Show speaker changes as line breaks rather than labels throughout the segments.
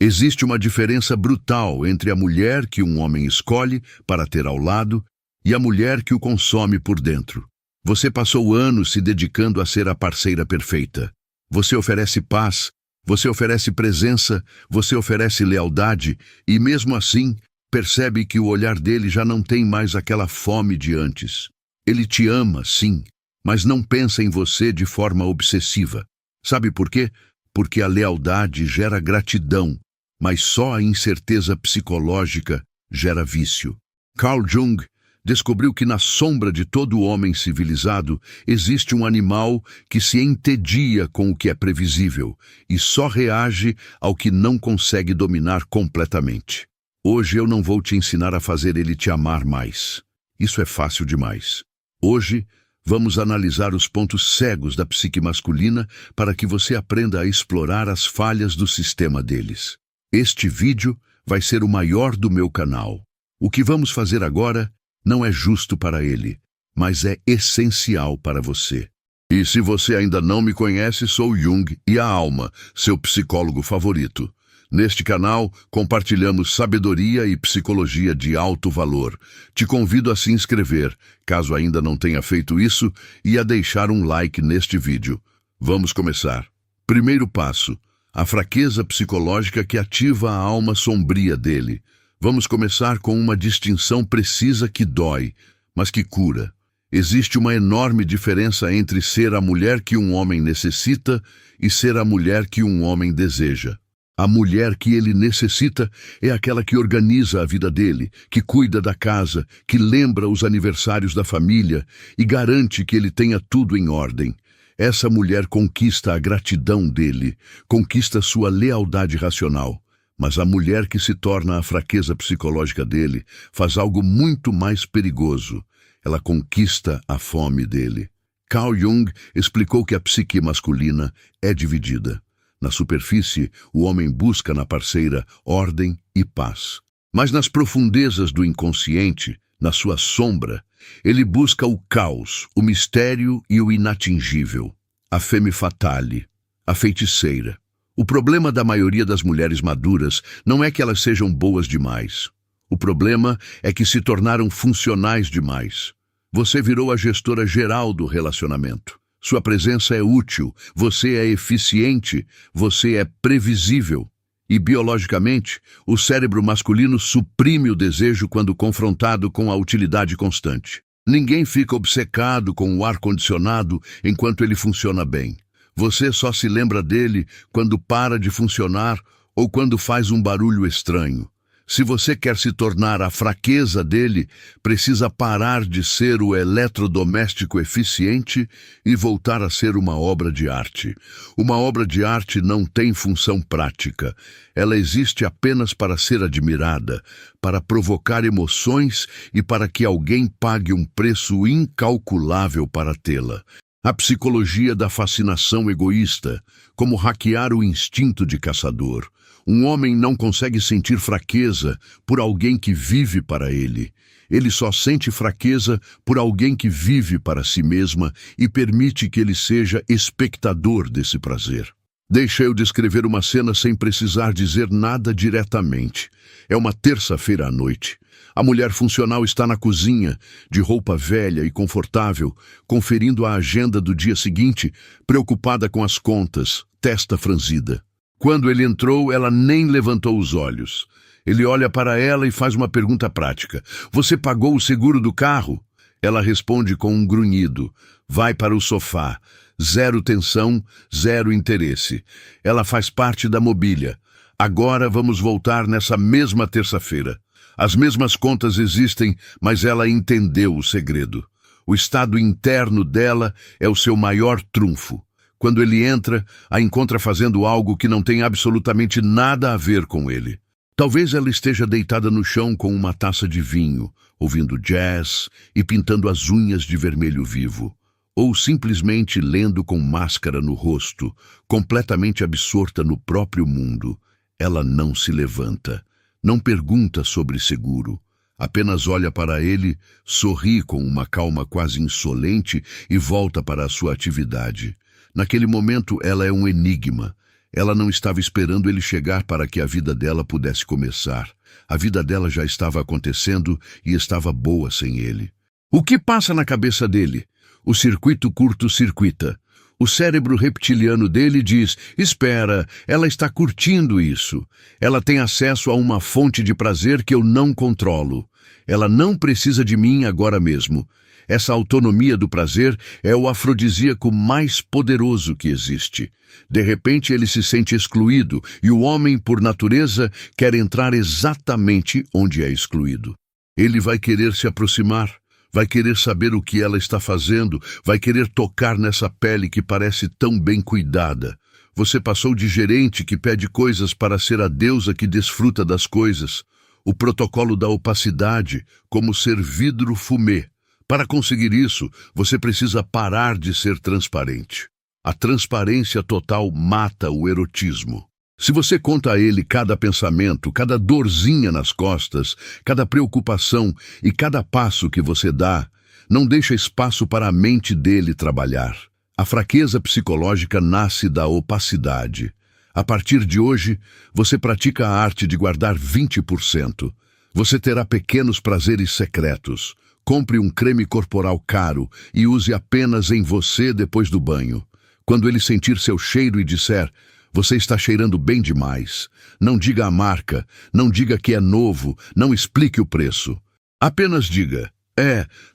Existe uma diferença brutal entre a mulher que um homem escolhe para ter ao lado e a mulher que o consome por dentro. Você passou anos se dedicando a ser a parceira perfeita. Você oferece paz, você oferece presença, você oferece lealdade e, mesmo assim, percebe que o olhar dele já não tem mais aquela fome de antes. Ele te ama, sim, mas não pensa em você de forma obsessiva. Sabe por quê? Porque a lealdade gera gratidão, mas só a incerteza psicológica gera vício. Carl Jung descobriu que na sombra de todo homem civilizado existe um animal que se entedia com o que é previsível e só reage ao que não consegue dominar completamente. Hoje eu não vou te ensinar a fazer ele te amar mais. Isso é fácil demais. Hoje, vamos analisar os pontos cegos da psique masculina para que você aprenda a explorar as falhas do sistema deles. Este vídeo vai ser o maior do meu canal. O que vamos fazer agora não é justo para ele, mas é essencial para você. E se você ainda não me conhece, sou Jung e a Alma, seu psicólogo favorito. Neste canal, compartilhamos sabedoria e psicologia de alto valor. Te convido a se inscrever, caso ainda não tenha feito isso, e a deixar um like neste vídeo. Vamos começar. Primeiro passo: a fraqueza psicológica que ativa a alma sombria dele. Vamos começar com uma distinção precisa que dói, mas que cura. Existe uma enorme diferença entre ser a mulher que um homem necessita e ser a mulher que um homem deseja. A mulher que ele necessita é aquela que organiza a vida dele, que cuida da casa, que lembra os aniversários da família e garante que ele tenha tudo em ordem. Essa mulher conquista a gratidão dele, conquista sua lealdade racional. Mas a mulher que se torna a fraqueza psicológica dele faz algo muito mais perigoso. Ela conquista a fome dele. Carl Jung explicou que a psique masculina é dividida. Na superfície, o homem busca na parceira ordem e paz. Mas nas profundezas do inconsciente, na sua sombra, ele busca o caos, o mistério e o inatingível. A femme fatale, a feiticeira. O problema da maioria das mulheres maduras não é que elas sejam boas demais. O problema é que se tornaram funcionais demais. Você virou a gestora geral do relacionamento. Sua presença é útil, você é eficiente, você é previsível. E biologicamente, o cérebro masculino suprime o desejo quando confrontado com a utilidade constante. Ninguém fica obcecado com o ar-condicionado enquanto ele funciona bem. Você só se lembra dele quando para de funcionar ou quando faz um barulho estranho. Se você quer se tornar a fraqueza dele, precisa parar de ser o eletrodoméstico eficiente e voltar a ser uma obra de arte. Uma obra de arte não tem função prática. Ela existe apenas para ser admirada, para provocar emoções e para que alguém pague um preço incalculável para tê-la. A psicologia da fascinação egoísta, como hackear o instinto de caçador. Um homem não consegue sentir fraqueza por alguém que vive para ele. Ele só sente fraqueza por alguém que vive para si mesma e permite que ele seja espectador desse prazer. Deixa eu descrever uma cena sem precisar dizer nada diretamente. É uma terça-feira à noite. A mulher funcional está na cozinha, de roupa velha e confortável, conferindo a agenda do dia seguinte, preocupada com as contas, testa franzida. Quando ele entrou, ela nem levantou os olhos. Ele olha para ela e faz uma pergunta prática. Você pagou o seguro do carro? Ela responde com um grunhido. Vai para o sofá. Zero tensão, zero interesse. Ela faz parte da mobília. Agora vamos voltar nessa mesma terça-feira. As mesmas contas existem, mas ela entendeu o segredo. O estado interno dela é o seu maior trunfo. Quando ele entra, a encontra fazendo algo que não tem absolutamente nada a ver com ele. Talvez ela esteja deitada no chão com uma taça de vinho, ouvindo jazz e pintando as unhas de vermelho vivo. Ou simplesmente lendo com máscara no rosto, completamente absorta no próprio mundo. Ela não se levanta. Não pergunta sobre seguro, apenas olha para ele, sorri com uma calma quase insolente e volta para a sua atividade. Naquele momento ela é um enigma. Ela não estava esperando ele chegar para que a vida dela pudesse começar. A vida dela já estava acontecendo e estava boa sem ele. O que passa na cabeça dele? O circuito curto-circuita. O cérebro reptiliano dele diz: espera, ela está curtindo isso. Ela tem acesso a uma fonte de prazer que eu não controlo. Ela não precisa de mim agora mesmo. Essa autonomia do prazer é o afrodisíaco mais poderoso que existe. De repente ele se sente excluído e o homem, por natureza, quer entrar exatamente onde é excluído. Ele vai querer se aproximar, vai querer saber o que ela está fazendo, vai querer tocar nessa pele que parece tão bem cuidada. Você passou de gerente que pede coisas para ser a deusa que desfruta das coisas. O protocolo da opacidade, como ser vidro fumê. Para conseguir isso, você precisa parar de ser transparente. A transparência total mata o erotismo. Se você conta a ele cada pensamento, cada dorzinha nas costas, cada preocupação e cada passo que você dá, não deixa espaço para a mente dele trabalhar. A fraqueza psicológica nasce da opacidade. A partir de hoje, você pratica a arte de guardar 20%. Você terá pequenos prazeres secretos. Compre um creme corporal caro e use apenas em você depois do banho. Quando ele sentir seu cheiro e disser: você está cheirando bem demais, não diga a marca, não diga que é novo, não explique o preço. Apenas diga: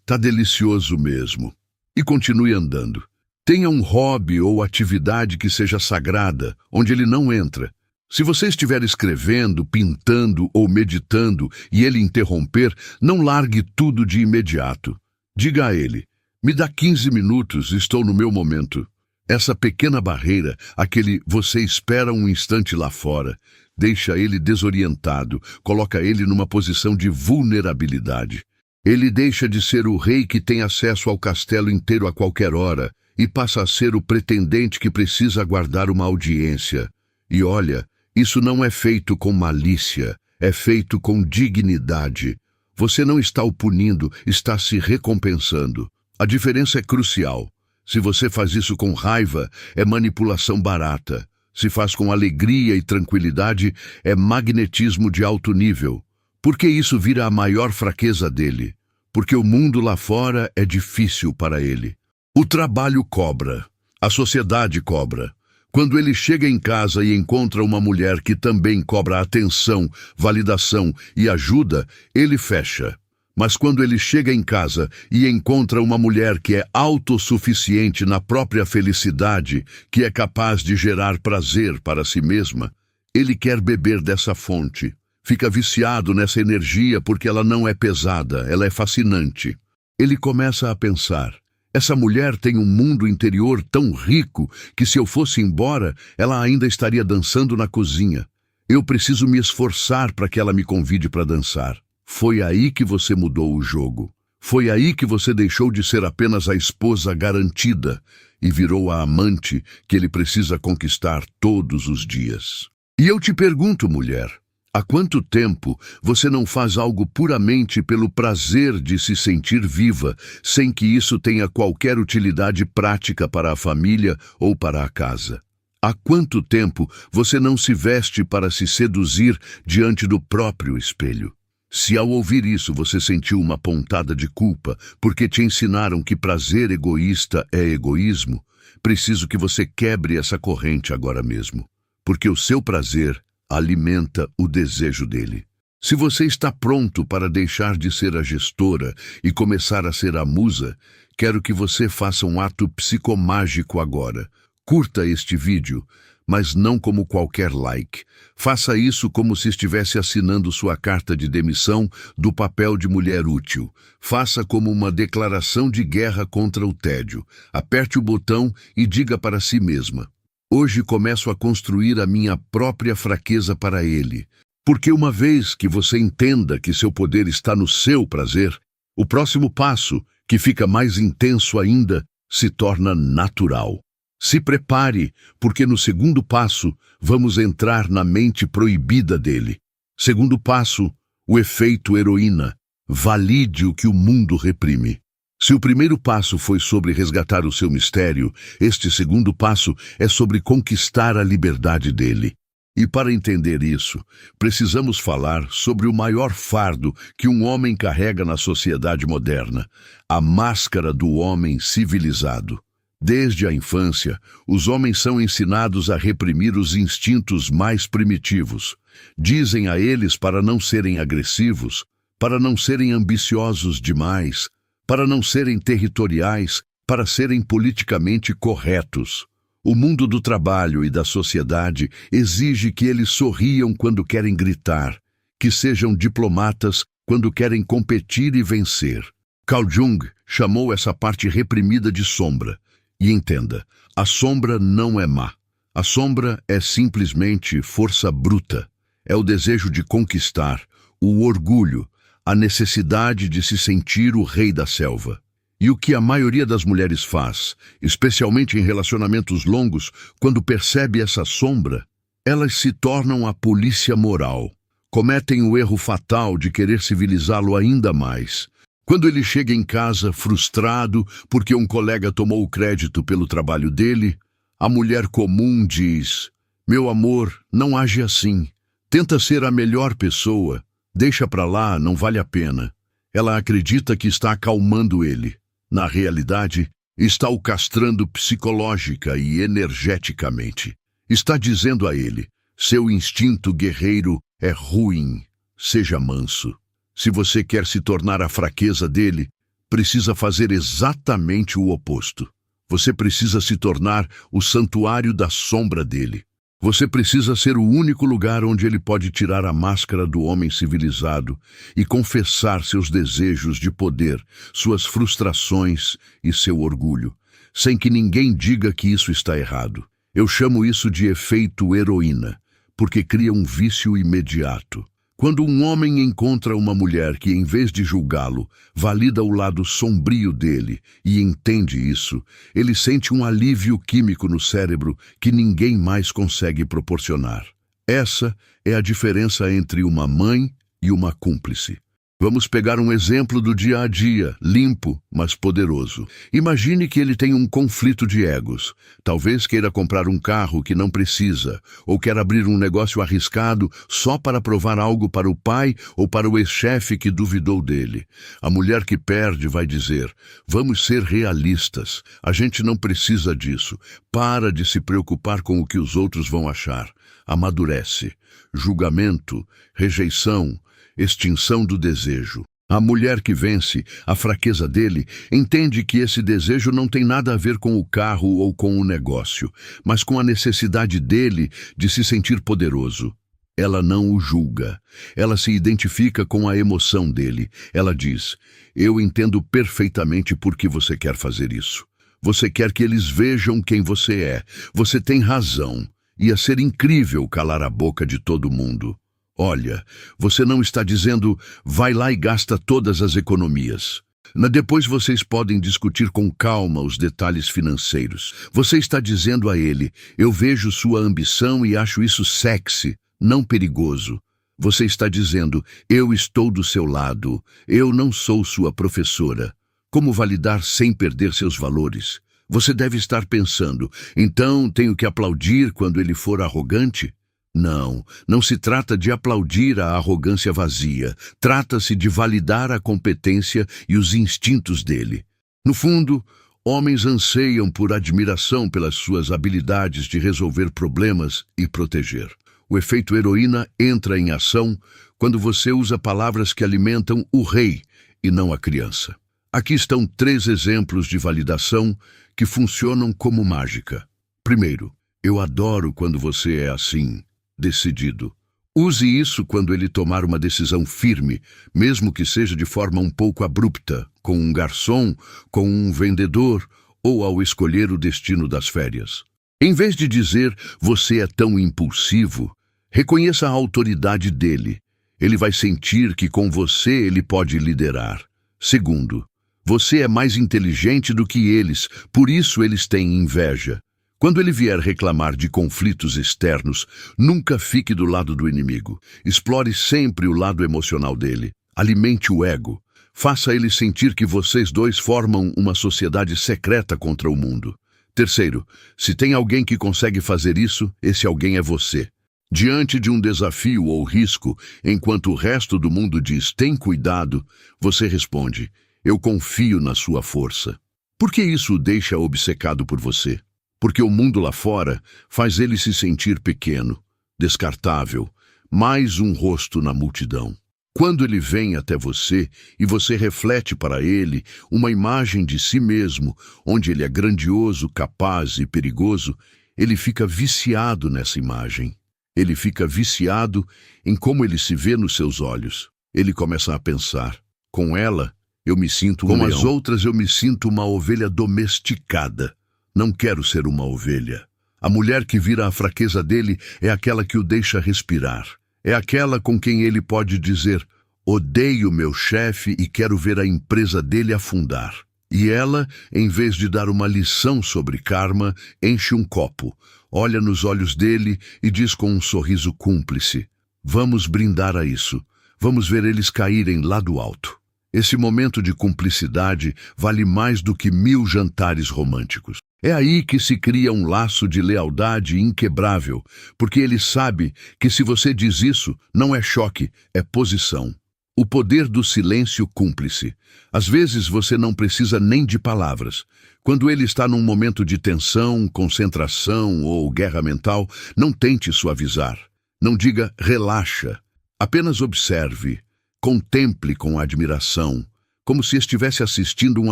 tá delicioso mesmo. E continue andando. Tenha um hobby ou atividade que seja sagrada, onde ele não entra. Se você estiver escrevendo, pintando ou meditando e ele interromper, não largue tudo de imediato. Diga a ele: me dá 15 minutos, estou no meu momento. Essa pequena barreira, aquele você espera um instante lá fora, deixa ele desorientado, coloca ele numa posição de vulnerabilidade. Ele deixa de ser o rei que tem acesso ao castelo inteiro a qualquer hora e passa a ser o pretendente que precisa aguardar uma audiência. E olha, isso não é feito com malícia, é feito com dignidade. Você não está o punindo, está se recompensando. A diferença é crucial. Se você faz isso com raiva, é manipulação barata. Se faz com alegria e tranquilidade, é magnetismo de alto nível. Por que isso vira a maior fraqueza dele? Porque o mundo lá fora é difícil para ele. O trabalho cobra, a sociedade cobra. Quando ele chega em casa e encontra uma mulher que também cobra atenção, validação e ajuda, ele fecha. Mas quando ele chega em casa e encontra uma mulher que é autossuficiente na própria felicidade, que é capaz de gerar prazer para si mesma, ele quer beber dessa fonte. Fica viciado nessa energia porque ela não é pesada, ela é fascinante. Ele começa a pensar: essa mulher tem um mundo interior tão rico que se eu fosse embora, ela ainda estaria dançando na cozinha. Eu preciso me esforçar para que ela me convide para dançar. Foi aí que você mudou o jogo. Foi aí que você deixou de ser apenas a esposa garantida e virou a amante que ele precisa conquistar todos os dias. E eu te pergunto, mulher, há quanto tempo você não faz algo puramente pelo prazer de se sentir viva, sem que isso tenha qualquer utilidade prática para a família ou para a casa? Há quanto tempo você não se veste para se seduzir diante do próprio espelho? Se ao ouvir isso você sentiu uma pontada de culpa porque te ensinaram que prazer egoísta é egoísmo, preciso que você quebre essa corrente agora mesmo, porque o seu prazer alimenta o desejo dele. Se você está pronto para deixar de ser a gestora e começar a ser a musa, quero que você faça um ato psicomágico agora. Curta este vídeo, mas não como qualquer like. Faça isso como se estivesse assinando sua carta de demissão do papel de mulher útil. Faça como uma declaração de guerra contra o tédio. Aperte o botão e diga para si mesma: hoje começo a construir a minha própria fraqueza para ele. Porque uma vez que você entenda que seu poder está no seu prazer, o próximo passo, que fica mais intenso ainda, se torna natural. Se prepare, porque no segundo passo vamos entrar na mente proibida dele. Segundo passo, o efeito heroína. Valide o que o mundo reprime. Se o primeiro passo foi sobre resgatar o seu mistério, este segundo passo é sobre conquistar a liberdade dele. E para entender isso, precisamos falar sobre o maior fardo que um homem carrega na sociedade moderna: a máscara do homem civilizado. Desde a infância, os homens são ensinados a reprimir os instintos mais primitivos. Dizem a eles para não serem agressivos, para não serem ambiciosos demais, para não serem territoriais, para serem politicamente corretos. O mundo do trabalho e da sociedade exige que eles sorriam quando querem gritar, que sejam diplomatas quando querem competir e vencer. Carl Jung chamou essa parte reprimida de sombra. E entenda, a sombra não é má. A sombra é simplesmente força bruta. É o desejo de conquistar, o orgulho, a necessidade de se sentir o rei da selva. E o que a maioria das mulheres faz, especialmente em relacionamentos longos, quando percebe essa sombra, elas se tornam a polícia moral. Cometem o erro fatal de querer civilizá-lo ainda mais. Quando ele chega em casa frustrado porque um colega tomou o crédito pelo trabalho dele, a mulher comum diz: "Meu amor, não age assim. Tenta ser a melhor pessoa. Deixa pra lá, não vale a pena." Ela acredita que está acalmando ele. Na realidade, está o castrando psicológica e energeticamente. Está dizendo a ele: seu instinto guerreiro é ruim. Seja manso. Se você quer se tornar a fraqueza dele, precisa fazer exatamente o oposto. Você precisa se tornar o santuário da sombra dele. Você precisa ser o único lugar onde ele pode tirar a máscara do homem civilizado e confessar seus desejos de poder, suas frustrações e seu orgulho, sem que ninguém diga que isso está errado. Eu chamo isso de efeito heroína, porque cria um vício imediato. Quando um homem encontra uma mulher que, em vez de julgá-lo, valida o lado sombrio dele e entende isso, ele sente um alívio químico no cérebro que ninguém mais consegue proporcionar. Essa é a diferença entre uma mãe e uma cúmplice. Vamos pegar um exemplo do dia a dia, limpo, mas poderoso. Imagine que ele tem um conflito de egos. Talvez queira comprar um carro que não precisa, ou quer abrir um negócio arriscado só para provar algo para o pai ou para o ex-chefe que duvidou dele. A mulher que perde vai dizer: "Vamos ser realistas. A gente não precisa disso. Para de se preocupar com o que os outros vão achar." Amadurece. Julgamento, rejeição, extinção do desejo. A mulher que vence a fraqueza dele entende que esse desejo não tem nada a ver com o carro ou com o negócio, mas com a necessidade dele de se sentir poderoso. Ela não o julga. Ela se identifica com a emoção dele. Ela diz: "Eu entendo perfeitamente por que você quer fazer isso. Você quer que eles vejam quem você é. Você tem razão. Ia ser incrível calar a boca de todo mundo. Olha, você não está dizendo, vai lá e gasta todas as economias. Depois vocês podem discutir com calma os detalhes financeiros. Você está dizendo a ele, eu vejo sua ambição e acho isso sexy, não perigoso. Você está dizendo, eu estou do seu lado, eu não sou sua professora. Como validar sem perder seus valores? Você deve estar pensando, então tenho que aplaudir quando ele for arrogante? Não, não se trata de aplaudir a arrogância vazia. Trata-se de validar a competência e os instintos dele. No fundo, homens anseiam por admiração pelas suas habilidades de resolver problemas e proteger. O efeito heroína entra em ação quando você usa palavras que alimentam o rei e não a criança. Aqui estão 3 exemplos de validação que funcionam como mágica. Primeiro, eu adoro quando você é assim. Decidido. Use isso quando ele tomar uma decisão firme, mesmo que seja de forma um pouco abrupta, com um garçom, com um vendedor ou ao escolher o destino das férias. Em vez de dizer, você é tão impulsivo, reconheça a autoridade dele. Ele vai sentir que com você ele pode liderar. Segundo, você é mais inteligente do que eles, por isso eles têm inveja. Quando ele vier reclamar de conflitos externos, nunca fique do lado do inimigo. Explore sempre o lado emocional dele. Alimente o ego. Faça ele sentir que vocês dois formam uma sociedade secreta contra o mundo. Terceiro, se tem alguém que consegue fazer isso, esse alguém é você. Diante de um desafio ou risco, enquanto o resto do mundo diz, tem cuidado, você responde, eu confio na sua força. Por que isso o deixa obcecado por você? Porque o mundo lá fora faz ele se sentir pequeno, descartável, mais um rosto na multidão. Quando ele vem até você e você reflete para ele uma imagem de si mesmo, onde ele é grandioso, capaz e perigoso, ele fica viciado nessa imagem. Ele fica viciado em como ele se vê nos seus olhos. Ele começa a pensar, com ela eu me sinto um leão. Com as outras eu me sinto uma ovelha domesticada. Não quero ser uma ovelha. A mulher que vira a fraqueza dele é aquela que o deixa respirar. É aquela com quem ele pode dizer, odeio meu chefe e quero ver a empresa dele afundar. E ela, em vez de dar uma lição sobre karma, enche um copo, olha nos olhos dele e diz com um sorriso cúmplice, vamos brindar a isso, vamos ver eles caírem lá do alto. Esse momento de cumplicidade vale mais do que 1000 jantares românticos. É aí que se cria um laço de lealdade inquebrável, porque ele sabe que se você diz isso, não é choque, é posição. O poder do silêncio cúmplice. Às vezes você não precisa nem de palavras. Quando ele está num momento de tensão, concentração ou guerra mental, não tente suavizar. Não diga relaxa. Apenas observe. Contemple com admiração, como se estivesse assistindo um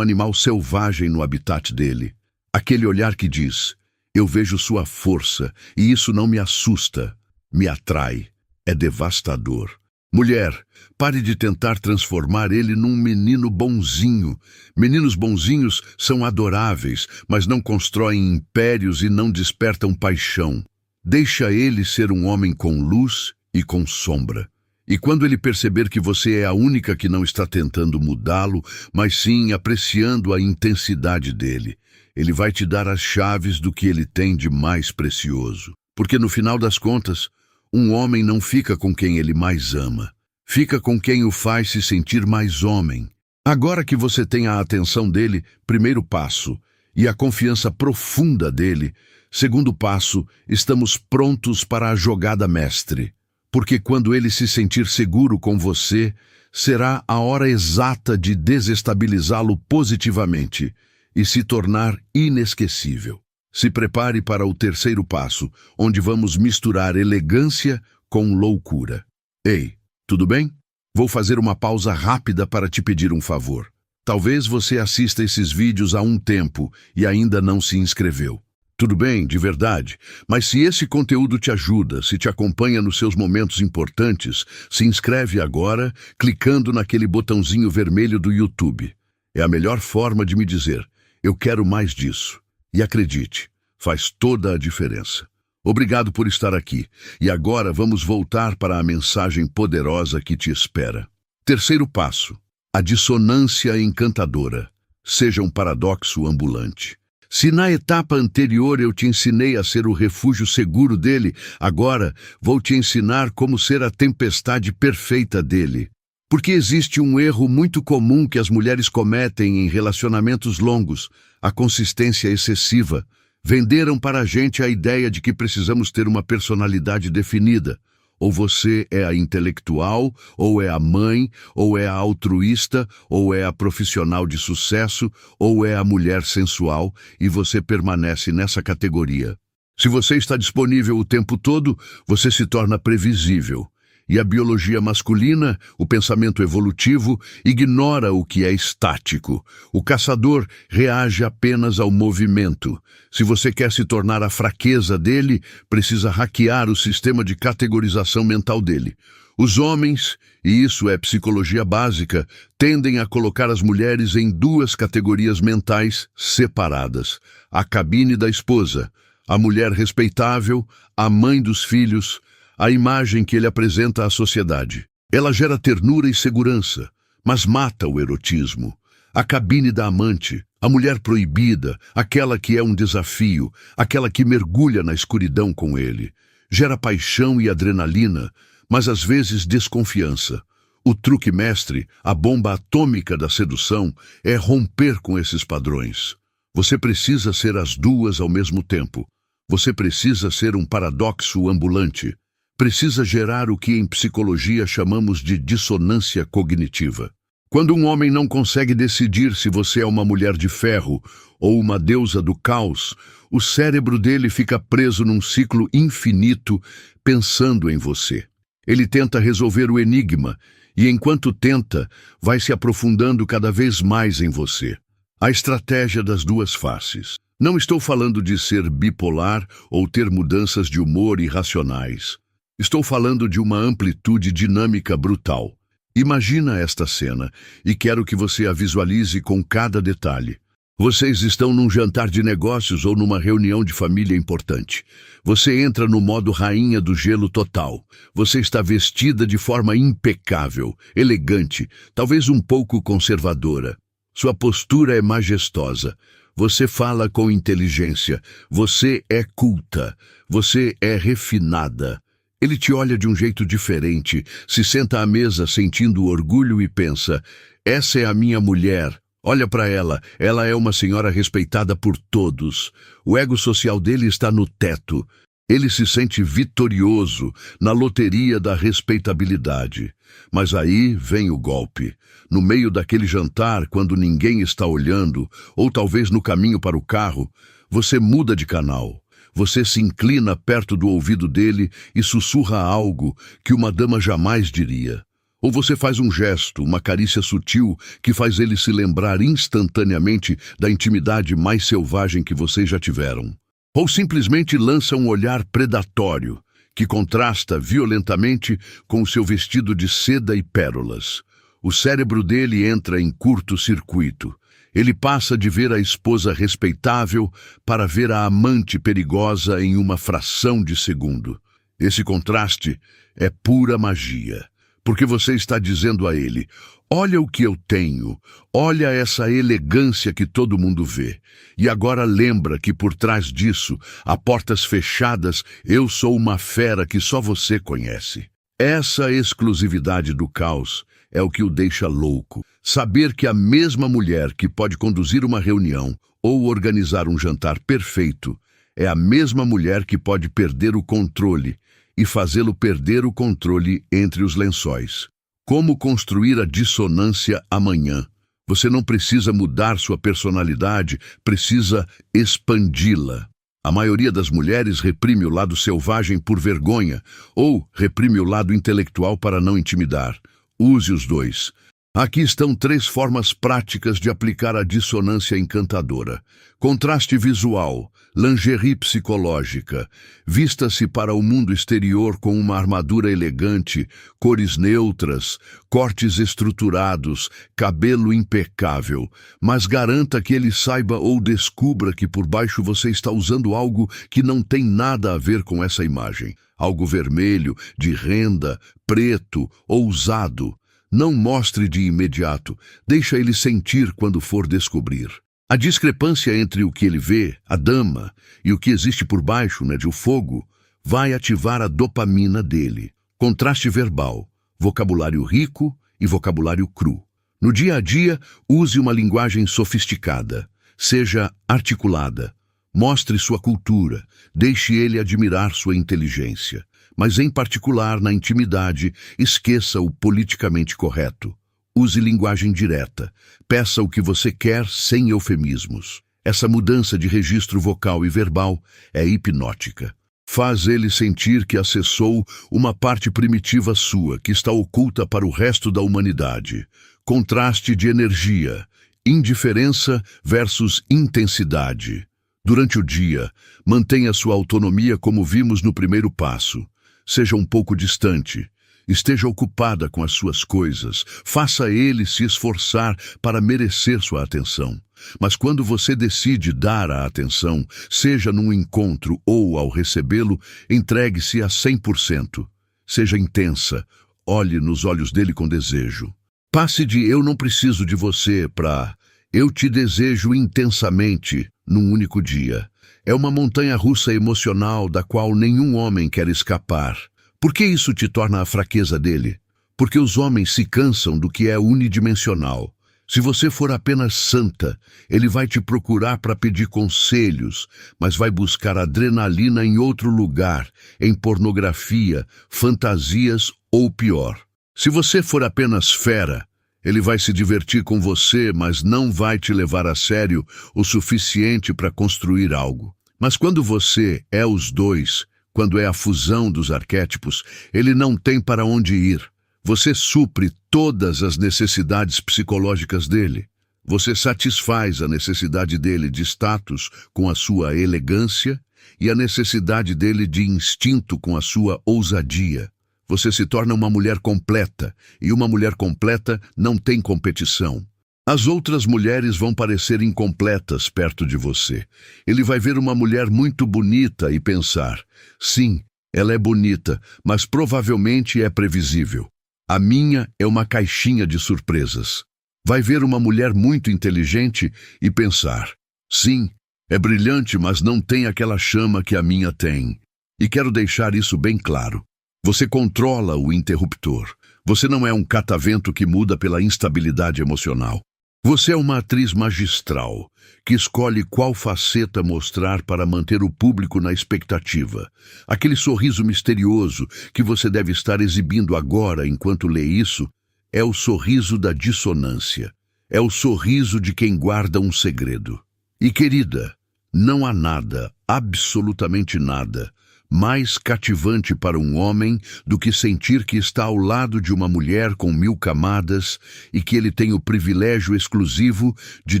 animal selvagem no habitat dele. Aquele olhar que diz, eu vejo sua força e isso não me assusta, me atrai, é devastador. Mulher, pare de tentar transformar ele num menino bonzinho. Meninos bonzinhos são adoráveis, mas não constroem impérios e não despertam paixão. Deixa ele ser um homem com luz e com sombra. E quando ele perceber que você é a única que não está tentando mudá-lo, mas sim apreciando a intensidade dele, ele vai te dar as chaves do que ele tem de mais precioso. Porque no final das contas, um homem não fica com quem ele mais ama. Fica com quem o faz se sentir mais homem. Agora que você tem a atenção dele, primeiro passo, e a confiança profunda dele, segundo passo, estamos prontos para a jogada mestre. Porque quando ele se sentir seguro com você, será a hora exata de desestabilizá-lo positivamente e se tornar inesquecível. Se prepare para o terceiro passo, onde vamos misturar elegância com loucura. Ei, tudo bem? Vou fazer uma pausa rápida para te pedir um favor. Talvez você assista esses vídeos há um tempo e ainda não se inscreveu. Tudo bem, de verdade, mas se esse conteúdo te ajuda, se te acompanha nos seus momentos importantes, se inscreve agora, clicando naquele botãozinho vermelho do YouTube. É a melhor forma de me dizer, eu quero mais disso. E acredite, faz toda a diferença. Obrigado por estar aqui, e agora vamos voltar para a mensagem poderosa que te espera. Terceiro passo, a dissonância encantadora. Seja um paradoxo ambulante. Se na etapa anterior eu te ensinei a ser o refúgio seguro dele, agora vou te ensinar como ser a tempestade perfeita dele. Porque existe um erro muito comum que as mulheres cometem em relacionamentos longos, a consistência excessiva. Venderam para a gente a ideia de que precisamos ter uma personalidade definida. Ou você é a intelectual, ou é a mãe, ou é a altruísta, ou é a profissional de sucesso, ou é a mulher sensual, e você permanece nessa categoria. Se você está disponível o tempo todo, você se torna previsível. E a biologia masculina, o pensamento evolutivo, ignora o que é estático. O caçador reage apenas ao movimento. Se você quer se tornar a fraqueza dele, precisa hackear o sistema de categorização mental dele. Os homens, e isso é psicologia básica, tendem a colocar as mulheres em 2 categorias mentais separadas. A cabine da esposa, a mulher respeitável, a mãe dos filhos, a imagem que ele apresenta à sociedade. Ela gera ternura e segurança, mas mata o erotismo. A cabine da amante, a mulher proibida, aquela que é um desafio, aquela que mergulha na escuridão com ele. Gera paixão e adrenalina, mas às vezes desconfiança. O truque mestre, a bomba atômica da sedução, é romper com esses padrões. Você precisa ser as duas ao mesmo tempo. Você precisa ser um paradoxo ambulante. Precisa gerar o que em psicologia chamamos de dissonância cognitiva. Quando um homem não consegue decidir se você é uma mulher de ferro ou uma deusa do caos, o cérebro dele fica preso num ciclo infinito pensando em você. Ele tenta resolver o enigma e, enquanto tenta, vai se aprofundando cada vez mais em você. A estratégia das duas faces. Não estou falando de ser bipolar ou ter mudanças de humor irracionais. Estou falando de uma amplitude dinâmica brutal. Imagina esta cena e quero que você a visualize com cada detalhe. Vocês estão num jantar de negócios ou numa reunião de família importante. Você entra no modo rainha do gelo total. Você está vestida de forma impecável, elegante, talvez um pouco conservadora. Sua postura é majestosa. Você fala com inteligência. Você é culta. Você é refinada. Ele te olha de um jeito diferente, se senta à mesa sentindo orgulho e pensa: essa é a minha mulher. Olha para ela é uma senhora respeitada por todos. O ego social dele está no teto. Ele se sente vitorioso na loteria da respeitabilidade. Mas aí vem o golpe. No meio daquele jantar, quando ninguém está olhando, ou talvez no caminho para o carro, você muda de canal. Você se inclina perto do ouvido dele e sussurra algo que uma dama jamais diria. Ou você faz um gesto, uma carícia sutil, que faz ele se lembrar instantaneamente da intimidade mais selvagem que vocês já tiveram. Ou simplesmente lança um olhar predatório, que contrasta violentamente com o seu vestido de seda e pérolas. O cérebro dele entra em curto-circuito. Ele passa de ver a esposa respeitável para ver a amante perigosa em uma fração de segundo. Esse contraste é pura magia, porque você está dizendo a ele: olha o que eu tenho, olha essa elegância que todo mundo vê. E agora lembra que por trás disso, a portas fechadas, eu sou uma fera que só você conhece. Essa exclusividade do caos é o que o deixa louco. Saber que a mesma mulher que pode conduzir uma reunião ou organizar um jantar perfeito é a mesma mulher que pode perder o controle e fazê-lo perder o controle entre os lençóis. Como construir a dissonância amanhã? Você não precisa mudar sua personalidade, precisa expandi-la. A maioria das mulheres reprime o lado selvagem por vergonha ou reprime o lado intelectual para não intimidar. Use os dois. Aqui estão 3 formas práticas de aplicar a dissonância encantadora. Contraste visual, lingerie psicológica. Vista-se para o mundo exterior com uma armadura elegante, cores neutras, cortes estruturados, cabelo impecável. Mas garanta que ele saiba ou descubra que por baixo você está usando algo que não tem nada a ver com essa imagem. Algo vermelho, de renda, preto, ousado. Não mostre de imediato, deixa ele sentir quando for descobrir. A discrepância entre o que ele vê, a dama, e o que existe por baixo, de o fogo, vai ativar a dopamina dele. Contraste verbal, vocabulário rico e vocabulário cru. No dia a dia, use uma linguagem sofisticada, seja articulada. Mostre sua cultura, deixe ele admirar sua inteligência. Mas, em particular, na intimidade, esqueça o politicamente correto. Use linguagem direta. Peça o que você quer sem eufemismos. Essa mudança de registro vocal e verbal é hipnótica. Faz ele sentir que acessou uma parte primitiva sua, que está oculta para o resto da humanidade. Contraste de energia. Indiferença versus intensidade. Durante o dia, mantenha sua autonomia como vimos no primeiro passo. Seja um pouco distante, esteja ocupada com as suas coisas, faça ele se esforçar para merecer sua atenção. Mas quando você decide dar a atenção, seja num encontro ou ao recebê-lo, entregue-se a 100%. Seja intensa, olhe nos olhos dele com desejo. Passe de eu não preciso de você para eu te desejo intensamente num único dia. É uma montanha-russa emocional da qual nenhum homem quer escapar. Por que isso te torna a fraqueza dele? Porque os homens se cansam do que é unidimensional. Se você for apenas santa, ele vai te procurar para pedir conselhos, mas vai buscar adrenalina em outro lugar, em pornografia, fantasias ou pior. Se você for apenas fera, ele vai se divertir com você, mas não vai te levar a sério o suficiente para construir algo. Mas quando você é os dois, quando é a fusão dos arquétipos, ele não tem para onde ir. Você supre todas as necessidades psicológicas dele. Você satisfaz a necessidade dele de status com a sua elegância e a necessidade dele de instinto com a sua ousadia. Você se torna uma mulher completa, e uma mulher completa não tem competição. As outras mulheres vão parecer incompletas perto de você. Ele vai ver uma mulher muito bonita e pensar, sim, ela é bonita, mas provavelmente é previsível. A minha é uma caixinha de surpresas. Vai ver uma mulher muito inteligente e pensar, sim, é brilhante, mas não tem aquela chama que a minha tem. E quero deixar isso bem claro. Você controla o interruptor. Você não é um catavento que muda pela instabilidade emocional. Você é uma atriz magistral, que escolhe qual faceta mostrar para manter o público na expectativa. Aquele sorriso misterioso que você deve estar exibindo agora enquanto lê isso, é o sorriso da dissonância. É o sorriso de quem guarda um segredo. E querida, não há nada, absolutamente nada, mais cativante para um homem do que sentir que está ao lado de uma mulher com 1000 camadas e que ele tem o privilégio exclusivo de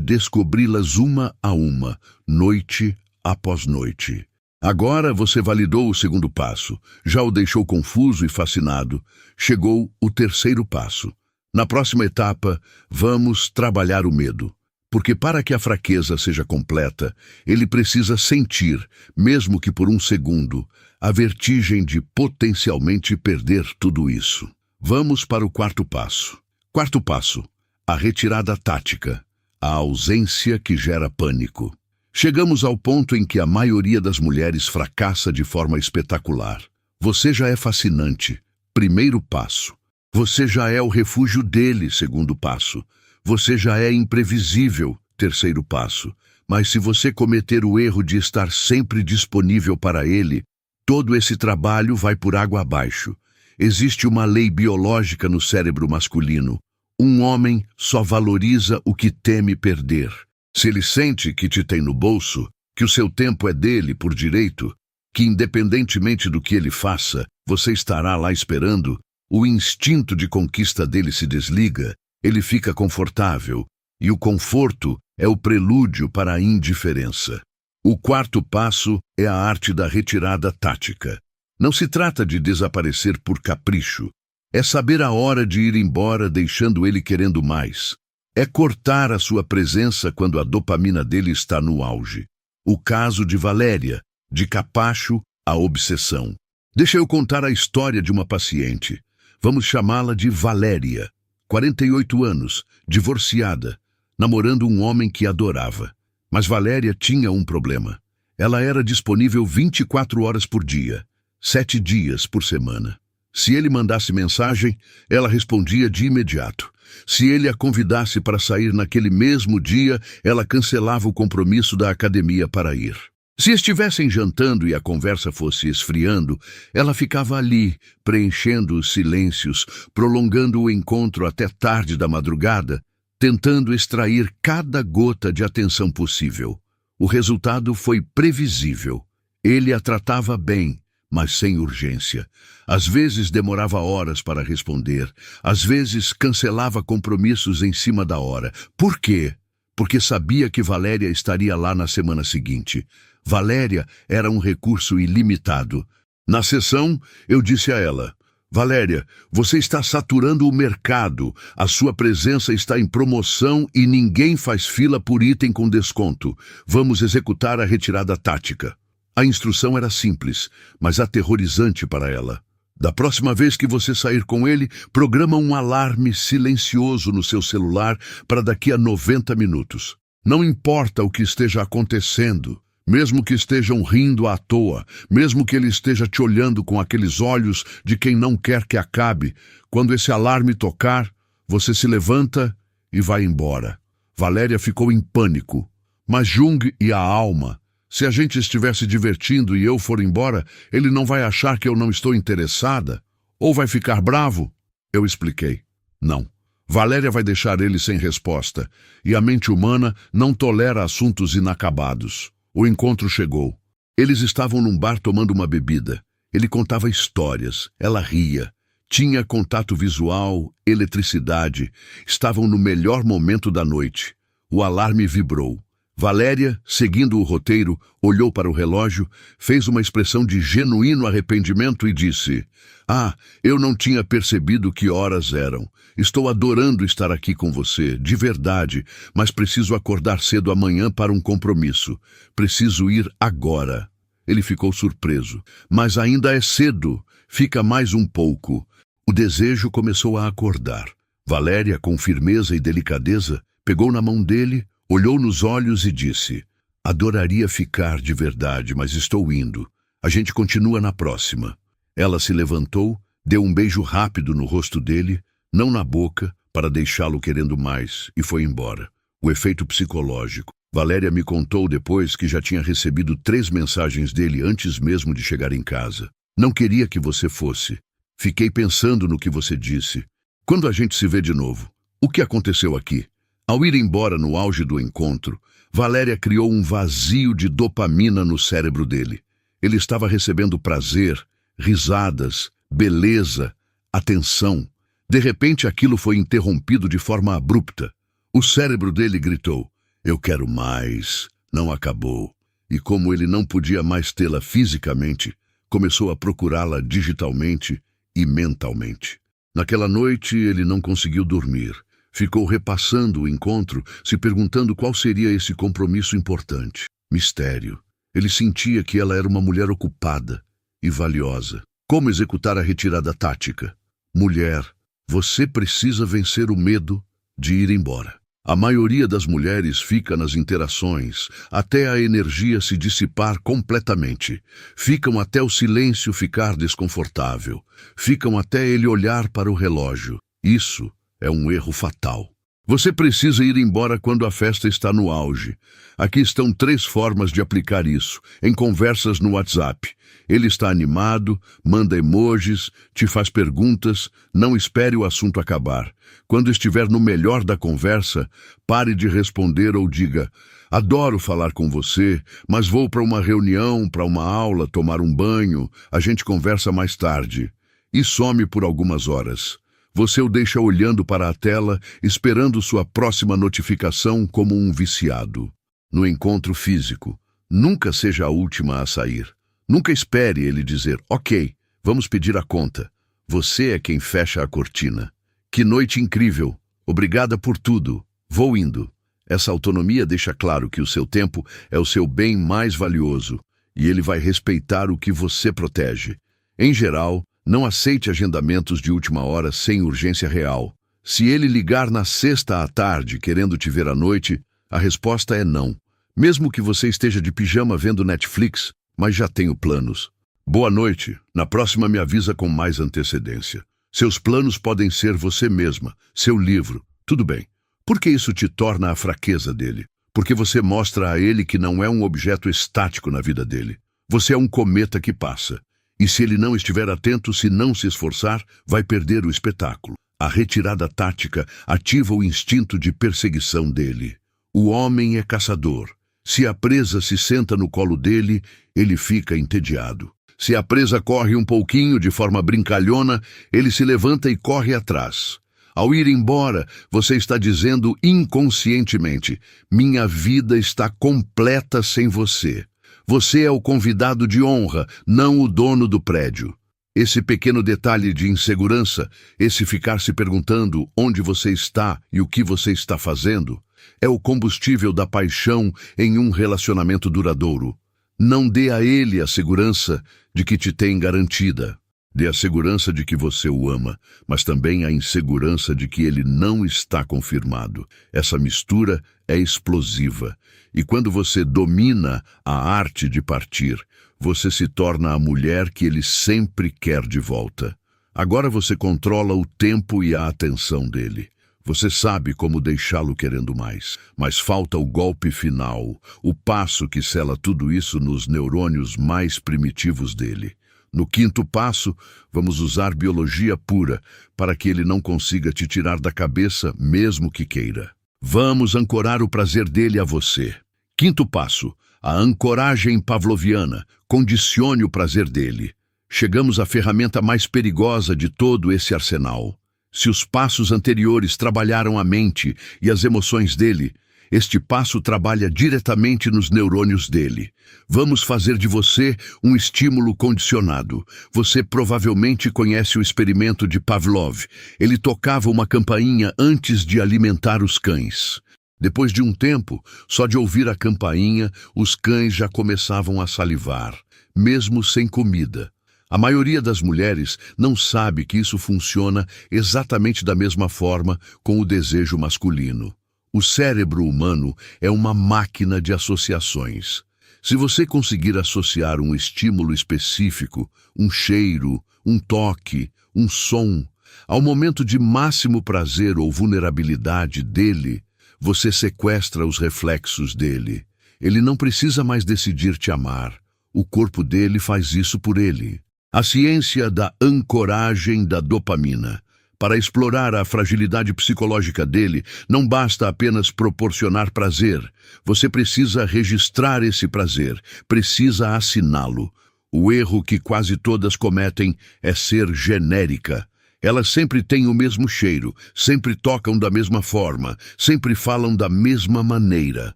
descobri-las uma a uma, noite após noite. Agora você validou o segundo passo, já o deixou confuso e fascinado. Chegou o terceiro passo. Na próxima etapa, vamos trabalhar o medo. Porque para que a fraqueza seja completa, ele precisa sentir, mesmo que por um segundo, a vertigem de potencialmente perder tudo isso. Vamos para o quarto passo. Quarto passo, a retirada tática, a ausência que gera pânico. Chegamos ao ponto em que a maioria das mulheres fracassa de forma espetacular. Você já é fascinante, primeiro passo. Você já é o refúgio dele, segundo passo. Você já é imprevisível, terceiro passo. Mas se você cometer o erro de estar sempre disponível para ele, todo esse trabalho vai por água abaixo. Existe uma lei biológica no cérebro masculino. Um homem só valoriza o que teme perder. Se ele sente que te tem no bolso, que o seu tempo é dele por direito, que independentemente do que ele faça, você estará lá esperando, o instinto de conquista dele se desliga, ele fica confortável, e o conforto é o prelúdio para a indiferença. O quarto passo é a arte da retirada tática. Não se trata de desaparecer por capricho. É saber a hora de ir embora deixando ele querendo mais. É cortar a sua presença quando a dopamina dele está no auge. O caso de Valéria, de capacho à obsessão. Deixa eu contar a história de uma paciente. Vamos chamá-la de Valéria. 48 anos, divorciada, namorando um homem que adorava. Mas Valéria tinha um problema. Ela era disponível 24 horas por dia, 7 dias por semana. Se ele mandasse mensagem, ela respondia de imediato. Se ele a convidasse para sair naquele mesmo dia, ela cancelava o compromisso da academia para ir. Se estivessem jantando e a conversa fosse esfriando, ela ficava ali, preenchendo os silêncios, prolongando o encontro até tarde da madrugada, tentando extrair cada gota de atenção possível. O resultado foi previsível. Ele a tratava bem, mas sem urgência. Às vezes demorava horas para responder, às vezes cancelava compromissos em cima da hora. Por quê? Porque sabia que Valéria estaria lá na semana seguinte. Valéria era um recurso ilimitado. Na sessão, eu disse a ela: Valéria, você está saturando o mercado, a sua presença está em promoção e ninguém faz fila por item com desconto. Vamos executar a retirada tática. A instrução era simples, mas aterrorizante para ela. Da próxima vez que você sair com ele, programa um alarme silencioso no seu celular para daqui a 90 minutos. Não importa o que esteja acontecendo, Mesmo que estejam rindo à toa, mesmo que ele esteja te olhando com aqueles olhos de quem não quer que acabe, quando esse alarme tocar, você se levanta e vai embora. Valéria ficou em pânico. Mas Jung e a alma, se a gente estiver se divertindo e eu for embora, ele não vai achar que eu não estou interessada? Ou vai ficar bravo? Eu expliquei. Não. Valéria vai deixar ele sem resposta, e a mente humana não tolera assuntos inacabados. O encontro chegou. Eles estavam num bar tomando uma bebida. Ele contava histórias, ela ria. Tinha contato visual, eletricidade. Estavam no melhor momento da noite. O alarme vibrou. Valéria, seguindo o roteiro, olhou para o relógio, fez uma expressão de genuíno arrependimento e disse: "Ah, eu não tinha percebido que horas eram. Estou adorando estar aqui com você, de verdade, mas preciso acordar cedo amanhã para um compromisso. Preciso ir agora." Ele ficou surpreso. "Mas ainda é cedo. Fica mais um pouco." O desejo começou a acordar. Valéria, com firmeza e delicadeza, pegou na mão dele, olhou nos olhos e disse: "Adoraria ficar de verdade, mas estou indo. A gente continua na próxima." Ela se levantou, deu um beijo rápido no rosto dele, não na boca, para deixá-lo querendo mais, e foi embora. O efeito psicológico. Valéria me contou depois que já tinha recebido 3 mensagens dele antes mesmo de chegar em casa. "Não queria que você fosse. Fiquei pensando no que você disse. Quando a gente se vê de novo? O que aconteceu aqui?" Ao ir embora no auge do encontro, Valéria criou um vazio de dopamina no cérebro dele. Ele estava recebendo prazer, risadas, beleza, atenção. De repente aquilo foi interrompido de forma abrupta. O cérebro dele gritou: "Eu quero mais." Não acabou. E como ele não podia mais tê-la fisicamente, começou a procurá-la digitalmente e mentalmente. Naquela noite ele não conseguiu dormir. Ficou repassando o encontro, se perguntando qual seria esse compromisso importante. Mistério. Ele sentia que ela era uma mulher ocupada e valiosa. Como executar a retirada tática? Mulher, você precisa vencer o medo de ir embora. A maioria das mulheres fica nas interações até a energia se dissipar completamente. Ficam até o silêncio ficar desconfortável. Ficam até ele olhar para o relógio. Isso é um erro fatal. Você precisa ir embora quando a festa está no auge. Aqui estão 3 formas de aplicar isso, em conversas no WhatsApp. Ele está animado, manda emojis, te faz perguntas, não espere o assunto acabar. Quando estiver no melhor da conversa, pare de responder ou diga: "Adoro falar com você, mas vou para uma reunião, para uma aula, tomar um banho, a gente conversa mais tarde." E some por algumas horas. Você o deixa olhando para a tela, esperando sua próxima notificação como um viciado. No encontro físico, nunca seja a última a sair. Nunca espere ele dizer: "Ok, vamos pedir a conta." Você é quem fecha a cortina. Que noite incrível. Obrigada por tudo. Vou indo. Essa autonomia deixa claro que o seu tempo é o seu bem mais valioso e ele vai respeitar o que você protege. Em geral, não aceite agendamentos de última hora sem urgência real. Se ele ligar na sexta à tarde querendo te ver à noite, a resposta é não. Mesmo que você esteja de pijama vendo Netflix, mas já tenho planos. Boa noite. Na próxima me avisa com mais antecedência. Seus planos podem ser você mesma, seu livro. Tudo bem. Por que isso te torna a fraqueza dele? Porque você mostra a ele que não é um objeto estático na vida dele. Você é um cometa que passa. E se ele não estiver atento, se não se esforçar, vai perder o espetáculo. A retirada tática ativa o instinto de perseguição dele. O homem é caçador. Se a presa se senta no colo dele, ele fica entediado. Se a presa corre um pouquinho de forma brincalhona, ele se levanta e corre atrás. Ao ir embora, você está dizendo inconscientemente: "Minha vida está completa sem você." Você é o convidado de honra, não o dono do prédio. Esse pequeno detalhe de insegurança, esse ficar se perguntando onde você está e o que você está fazendo, é o combustível da paixão em um relacionamento duradouro. Não dê a ele a segurança de que te tem garantida. Dê a segurança de que você o ama, mas também a insegurança de que ele não está confirmado. Essa mistura é explosiva. E quando você domina a arte de partir, você se torna a mulher que ele sempre quer de volta. Agora você controla o tempo e a atenção dele. Você sabe como deixá-lo querendo mais. Mas falta o golpe final, o passo que sela tudo isso nos neurônios mais primitivos dele. No quinto passo, vamos usar biologia pura para que ele não consiga te tirar da cabeça, mesmo que queira. Vamos ancorar o prazer dele a você. Quinto passo, a ancoragem pavloviana. Condicione o prazer dele. Chegamos à ferramenta mais perigosa de todo esse arsenal. Se os passos anteriores trabalharam a mente e as emoções dele, este passo trabalha diretamente nos neurônios dele. Vamos fazer de você um estímulo condicionado. Você provavelmente conhece o experimento de Pavlov. Ele tocava uma campainha antes de alimentar os cães. Depois de um tempo, só de ouvir a campainha, os cães já começavam a salivar, mesmo sem comida. A maioria das mulheres não sabe que isso funciona exatamente da mesma forma com o desejo masculino. O cérebro humano é uma máquina de associações. Se você conseguir associar um estímulo específico, um cheiro, um toque, um som, ao momento de máximo prazer ou vulnerabilidade dele, você sequestra os reflexos dele. Ele não precisa mais decidir te amar. O corpo dele faz isso por ele. A ciência da ancoragem da dopamina. Para explorar a fragilidade psicológica dele, não basta apenas proporcionar prazer. Você precisa registrar esse prazer, precisa assiná-lo. O erro que quase todas cometem é ser genérica. Elas sempre têm o mesmo cheiro, sempre tocam da mesma forma, sempre falam da mesma maneira.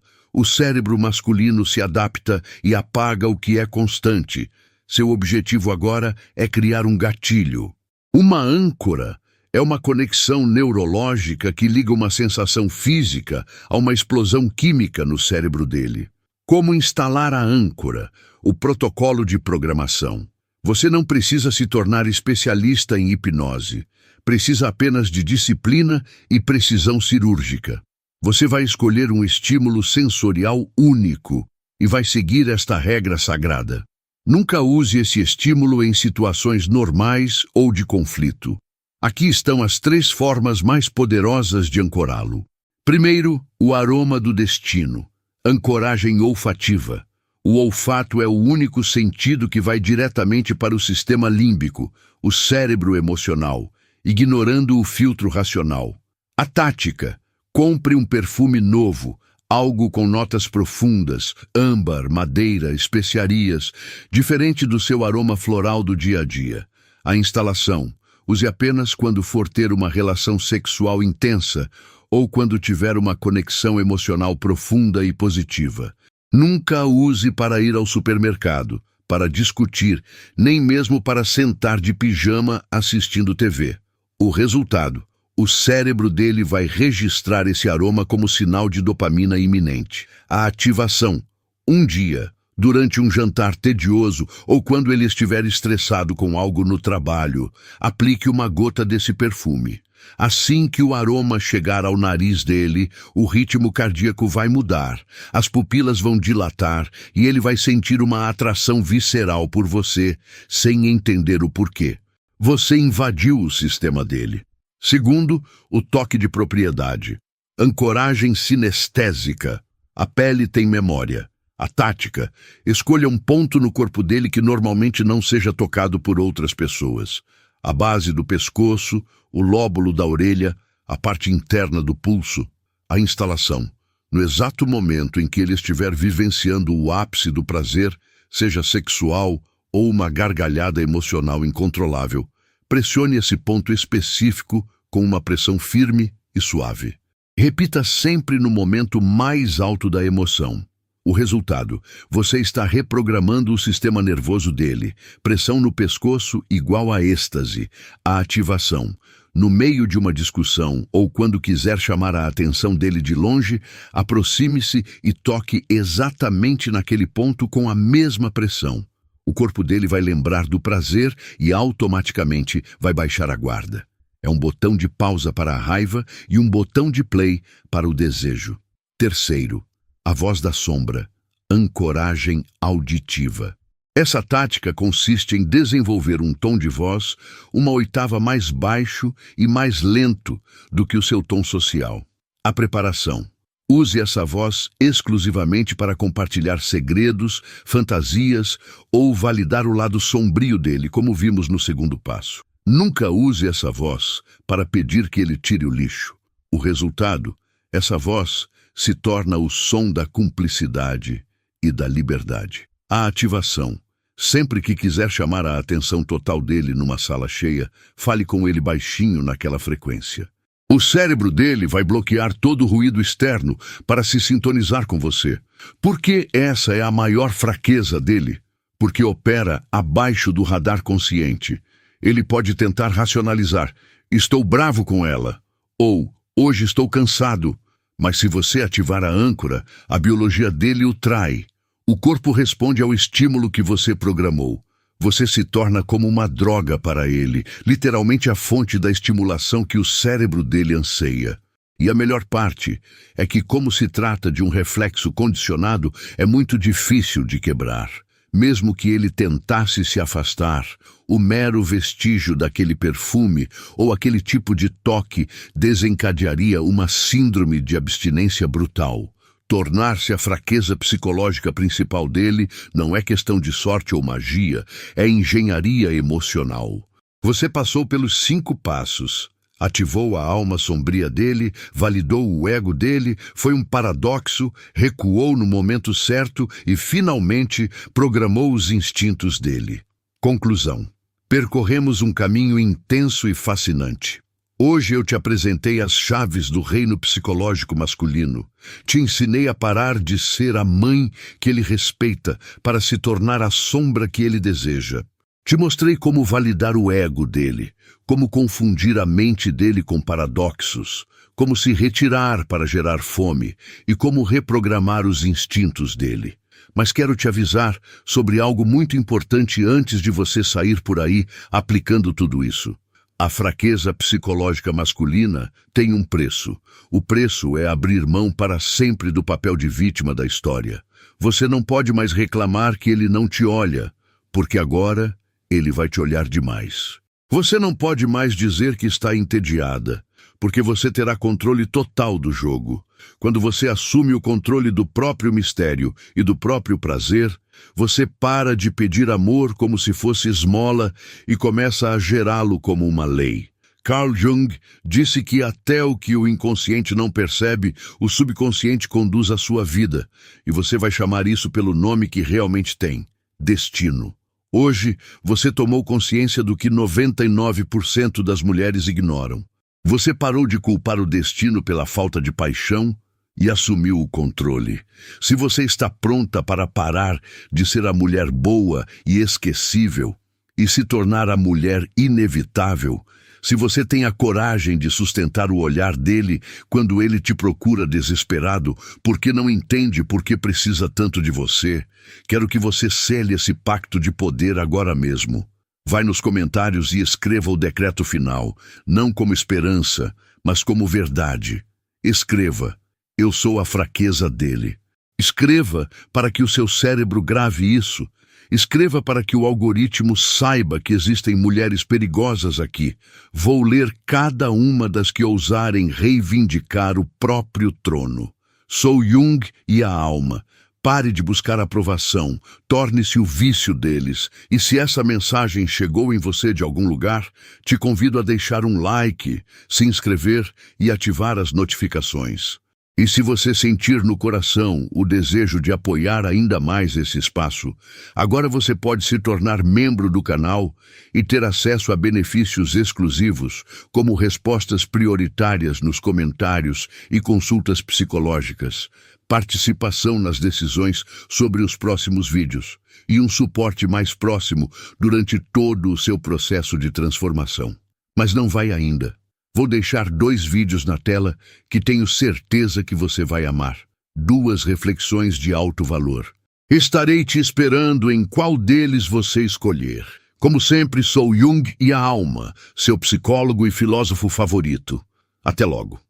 O cérebro masculino se adapta e apaga o que é constante. Seu objetivo agora é criar um gatilho. Uma âncora é uma conexão neurológica que liga uma sensação física a uma explosão química no cérebro dele. Como instalar a âncora? O protocolo de programação. Você não precisa se tornar especialista em hipnose. Precisa apenas de disciplina e precisão cirúrgica. Você vai escolher um estímulo sensorial único e vai seguir esta regra sagrada. Nunca use esse estímulo em situações normais ou de conflito. Aqui estão as 3 formas mais poderosas de ancorá-lo. Primeiro, o aroma do destino. Ancoragem olfativa. O olfato é o único sentido que vai diretamente para o sistema límbico, o cérebro emocional, ignorando o filtro racional. A tática. Compre um perfume novo, algo com notas profundas, âmbar, madeira, especiarias, diferente do seu aroma floral do dia a dia. A instalação. Use apenas quando for ter uma relação sexual intensa ou quando tiver uma conexão emocional profunda e positiva. Nunca use para ir ao supermercado, para discutir, nem mesmo para sentar de pijama assistindo TV. O resultado: o cérebro dele vai registrar esse aroma como sinal de dopamina iminente. A ativação: um dia, durante um jantar tedioso ou quando ele estiver estressado com algo no trabalho, aplique uma gota desse perfume. Assim que o aroma chegar ao nariz dele, o ritmo cardíaco vai mudar, as pupilas vão dilatar e ele vai sentir uma atração visceral por você, sem entender o porquê. Você invadiu o sistema dele. Segundo, o toque de propriedade. Ancoragem sinestésica. A pele tem memória. A tática: escolha um ponto no corpo dele que normalmente não seja tocado por outras pessoas. A base do pescoço, o lóbulo da orelha, a parte interna do pulso. A instalação: no exato momento em que ele estiver vivenciando o ápice do prazer, seja sexual ou uma gargalhada emocional incontrolável, pressione esse ponto específico com uma pressão firme e suave. Repita sempre no momento mais alto da emoção. O resultado: você está reprogramando o sistema nervoso dele. Pressão no pescoço igual a êxtase. A ativação: no meio de uma discussão ou quando quiser chamar a atenção dele de longe, aproxime-se e toque exatamente naquele ponto com a mesma pressão. O corpo dele vai lembrar do prazer e automaticamente vai baixar a guarda. É um botão de pausa para a raiva e um botão de play para o desejo. Terceiro, a voz da sombra, ancoragem auditiva. Essa tática consiste em desenvolver um tom de voz uma oitava mais baixo e mais lento do que o seu tom social. A preparação. Use essa voz exclusivamente para compartilhar segredos, fantasias ou validar o lado sombrio dele, como vimos no segundo passo. Nunca use essa voz para pedir que ele tire o lixo. O resultado, essa voz se torna o som da cumplicidade e da liberdade. A ativação. Sempre que quiser chamar a atenção total dele numa sala cheia, fale com ele baixinho naquela frequência. O cérebro dele vai bloquear todo o ruído externo para se sintonizar com você. Por que essa é a maior fraqueza dele? Porque opera abaixo do radar consciente. Ele pode tentar racionalizar: estou bravo com ela, ou hoje estou cansado. Mas se você ativar a âncora, a biologia dele o trai. O corpo responde ao estímulo que você programou. Você se torna como uma droga para ele, literalmente a fonte da estimulação que o cérebro dele anseia. E a melhor parte é que, como se trata de um reflexo condicionado, é muito difícil de quebrar. Mesmo que ele tentasse se afastar, o mero vestígio daquele perfume ou aquele tipo de toque desencadearia uma síndrome de abstinência brutal. Tornar-se a fraqueza psicológica principal dele não é questão de sorte ou magia, é engenharia emocional. Você passou pelos 5 passos. Ativou a alma sombria dele, validou o ego dele, foi um paradoxo, recuou no momento certo e, finalmente, programou os instintos dele. Conclusão. Percorremos um caminho intenso e fascinante. Hoje eu te apresentei as chaves do reino psicológico masculino. Te ensinei a parar de ser a mãe que ele respeita para se tornar a sombra que ele deseja. Te mostrei como validar o ego dele, como confundir a mente dele com paradoxos, como se retirar para gerar fome e como reprogramar os instintos dele. Mas quero te avisar sobre algo muito importante antes de você sair por aí aplicando tudo isso. A fraqueza psicológica masculina tem um preço. O preço é abrir mão para sempre do papel de vítima da história. Você não pode mais reclamar que ele não te olha, porque agora ele vai te olhar demais. Você não pode mais dizer que está entediada, porque você terá controle total do jogo. Quando você assume o controle do próprio mistério e do próprio prazer, você para de pedir amor como se fosse esmola e começa a gerá-lo como uma lei. Carl Jung disse que até o que o inconsciente não percebe, o subconsciente conduz a sua vida, e você vai chamar isso pelo nome que realmente tem: destino. Hoje, você tomou consciência do que 99% das mulheres ignoram. Você parou de culpar o destino pela falta de paixão e assumiu o controle. Se você está pronta para parar de ser a mulher boa e esquecível e se tornar a mulher inevitável, se você tem a coragem de sustentar o olhar dele quando ele te procura desesperado porque não entende por que precisa tanto de você, quero que você sele esse pacto de poder agora mesmo. Vai nos comentários e escreva o decreto final, não como esperança, mas como verdade. Escreva: eu sou a fraqueza dele. Escreva para que o seu cérebro grave isso. Escreva para que o algoritmo saiba que existem mulheres perigosas aqui. Vou ler cada uma das que ousarem reivindicar o próprio trono. Sou Jung e a alma. Pare de buscar aprovação, torne-se o vício deles. E se essa mensagem chegou em você de algum lugar, te convido a deixar um like, se inscrever e ativar as notificações. E se você sentir no coração o desejo de apoiar ainda mais esse espaço, agora você pode se tornar membro do canal e ter acesso a benefícios exclusivos, como respostas prioritárias nos comentários e consultas psicológicas, participação nas decisões sobre os próximos vídeos e um suporte mais próximo durante todo o seu processo de transformação. Mas não vai ainda. Vou deixar 2 vídeos na tela que tenho certeza que você vai amar. 2 reflexões de alto valor. Estarei te esperando em qual deles você escolher. Como sempre, sou Jung e a alma, seu psicólogo e filósofo favorito. Até logo.